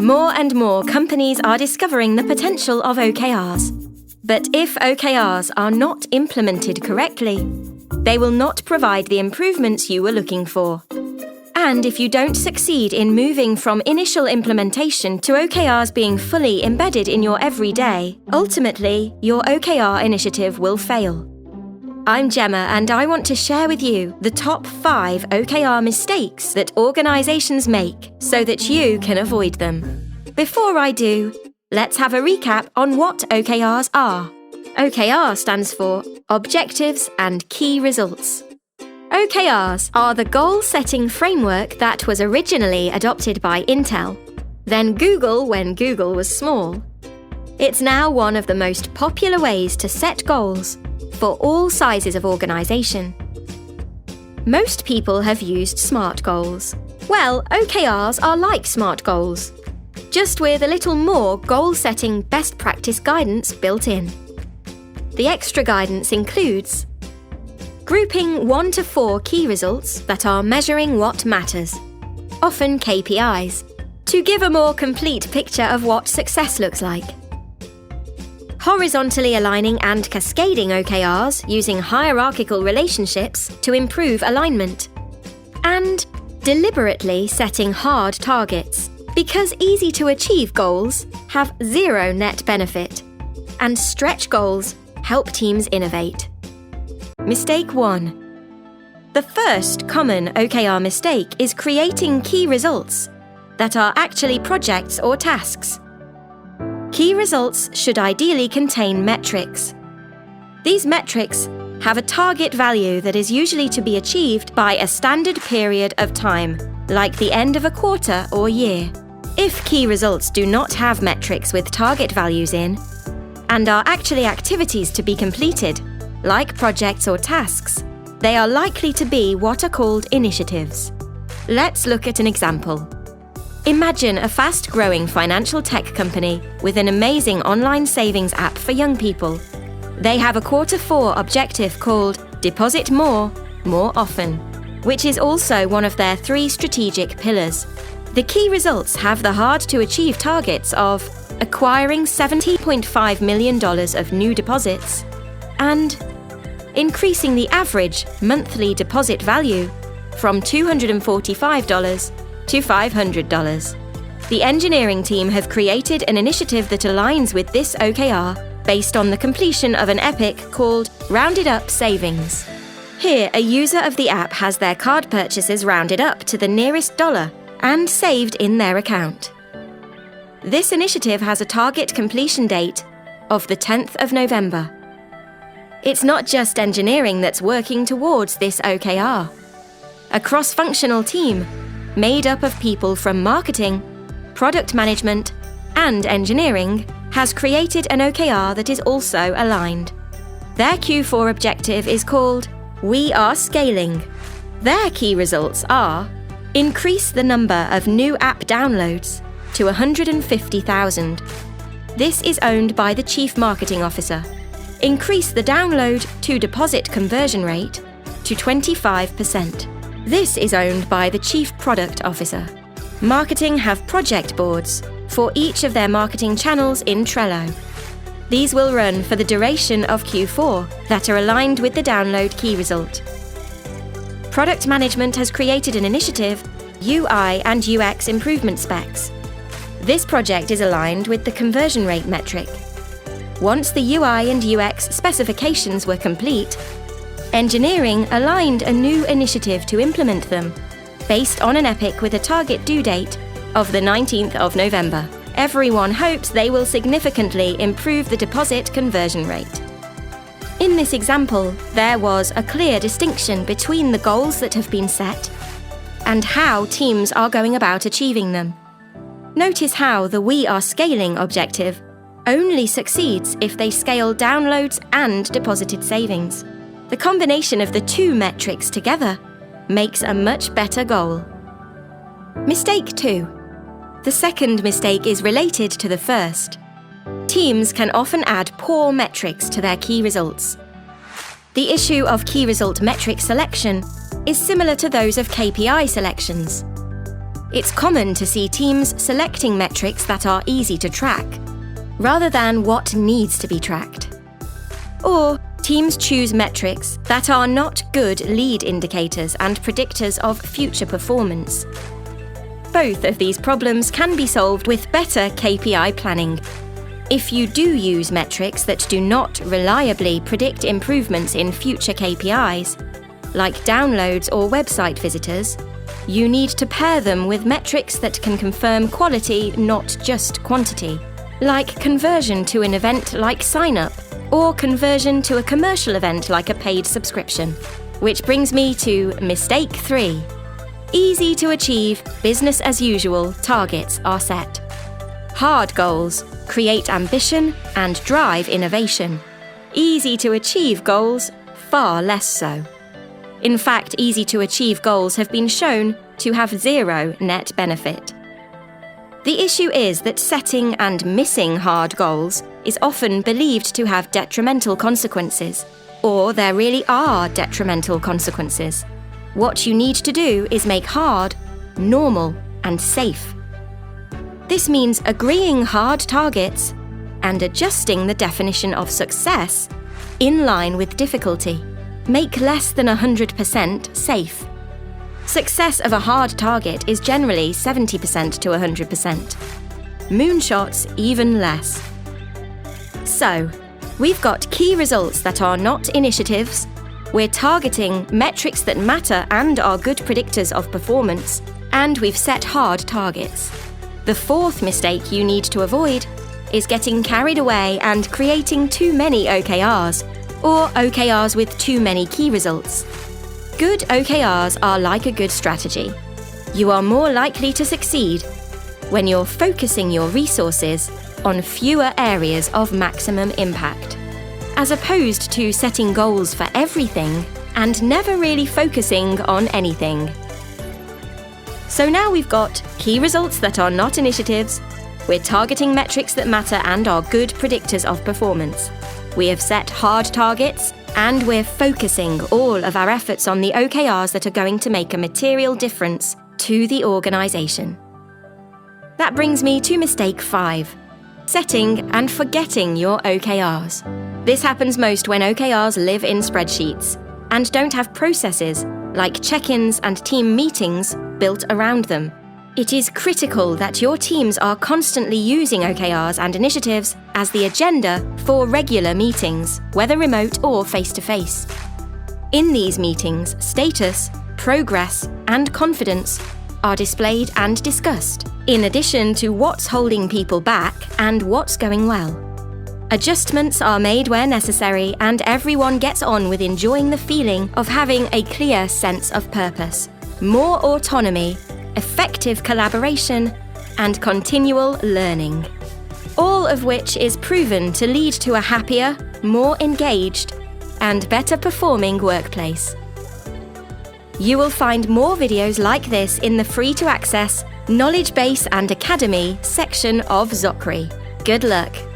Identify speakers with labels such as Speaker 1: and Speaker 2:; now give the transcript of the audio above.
Speaker 1: More and more companies are discovering the potential of OKRs. But if OKRs are not implemented correctly, they will not provide the improvements you were looking for. And if you don't succeed in moving from initial implementation to OKRs being fully embedded in your everyday, ultimately, your OKR initiative will fail. I'm Gemma, and I want to share with you the top 5 OKR mistakes that organizations make so that you can avoid them. Before I do, let's have a recap on what OKRs are. OKR stands for Objectives and Key Results. OKRs are the goal-setting framework that was originally adopted by Intel, then Google when Google was small. It's now one of the most popular ways to set goals for all sizes of organization. Most people have used SMART goals. Well, OKRs are like SMART goals, just with a little more goal-setting best practice guidance built in. The extra guidance includes grouping 1 to 4 key results that are measuring what matters, often KPIs, to give a more complete picture of what success looks like. Horizontally aligning and cascading OKRs using hierarchical relationships to improve alignment. And deliberately setting hard targets, because easy-to-achieve goals have zero net benefit, and stretch goals help teams innovate. Mistake 1. The first common OKR mistake is creating key results that are actually projects or tasks. Key results should ideally contain metrics. These metrics have a target value that is usually to be achieved by a standard period of time, like the end of a quarter or year. If key results do not have metrics with target values in, and are actually activities to be completed, like projects or tasks, they are likely to be what are called initiatives. Let's look at an example. Imagine a fast-growing financial tech company with an amazing online savings app for young people. They have a Q4 objective called Deposit More, More Often, which is also one of their 3 strategic pillars. The key results have the hard-to-achieve targets of acquiring $70.5 million of new deposits and increasing the average monthly deposit value from $245 to $500. The engineering team have created an initiative that aligns with this OKR based on the completion of an epic called Rounded Up Savings. Here, a user of the app has their card purchases rounded up to the nearest dollar and saved in their account. This initiative has a target completion date of the 10th of November. It's not just engineering that's working towards this OKR. A cross-functional team made up of people from marketing, product management, and engineering has created an OKR that is also aligned. Their Q4 objective is called We Are Scaling. Their key results are increase the number of new app downloads to 150,000. This is owned by the Chief Marketing Officer. Increase the download to deposit conversion rate to 25%. This is owned by the Chief Product Officer. Marketing have project boards for each of their marketing channels in Trello. These will run for the duration of Q4 that are aligned with the download key result. Product management has created an initiative, UI and UX improvement specs. This project is aligned with the conversion rate metric. Once the UI and UX specifications were complete, engineering aligned a new initiative to implement them, based on an epic with a target due date of the 19th of November. Everyone hopes they will significantly improve the deposit conversion rate. In this example, there was a clear distinction between the goals that have been set and how teams are going about achieving them. Notice how the We Are Scaling objective only succeeds if they scale downloads and deposited savings. The combination of the 2 metrics together makes a much better goal. Mistake 2. The second mistake is related to the first. Teams can often add poor metrics to their key results. The issue of key result metric selection is similar to those of KPI selections. It's common to see teams selecting metrics that are easy to track, rather than what needs to be tracked. Or teams choose metrics that are not good lead indicators and predictors of future performance. Both of these problems can be solved with better KPI planning. If you do use metrics that do not reliably predict improvements in future KPIs, like downloads or website visitors, you need to pair them with metrics that can confirm quality, not just quantity, like conversion to an event like sign-up, or conversion to a commercial event like a paid subscription. Which brings me to mistake 3. Easy to achieve, business-as-usual targets are set. Hard goals create ambition and drive innovation. Easy to achieve goals, far less so. In fact, easy to achieve goals have been shown to have zero net benefit. The issue is that setting and missing hard goals is often believed to have detrimental consequences, or there really are detrimental consequences. What you need to do is make hard, normal, and safe. This means agreeing hard targets and adjusting the definition of success in line with difficulty. Make less than 100% safe. Success of a hard target is generally 70% to 100%. Moonshots even less. So, we've got key results that are not initiatives, we're targeting metrics that matter and are good predictors of performance, and we've set hard targets. The fourth mistake you need to avoid is getting carried away and creating too many OKRs, or OKRs with too many key results. Good OKRs are like a good strategy. You are more likely to succeed when you're focusing your resources on fewer areas of maximum impact, as opposed to setting goals for everything and never really focusing on anything. So now we've got key results that are not initiatives, we're targeting metrics that matter and are good predictors of performance. We have set hard targets, and we're focusing all of our efforts on the OKRs that are going to make a material difference to the organisation. That brings me to mistake 5, setting and forgetting your OKRs. This happens most when OKRs live in spreadsheets and don't have processes like check-ins and team meetings built around them. It is critical that your teams are constantly using OKRs and initiatives as the agenda for regular meetings, whether remote or face-to-face. In these meetings, status, progress, and confidence are displayed and discussed, in addition to what's holding people back and what's going well. Adjustments are made where necessary, and everyone gets on with enjoying the feeling of having a clear sense of purpose, more autonomy, effective collaboration, and continual learning. All of which is proven to lead to a happier, more engaged, and better performing workplace. You will find more videos like this in the free-to-access Knowledge Base and Academy section of ZOKRI. Good luck!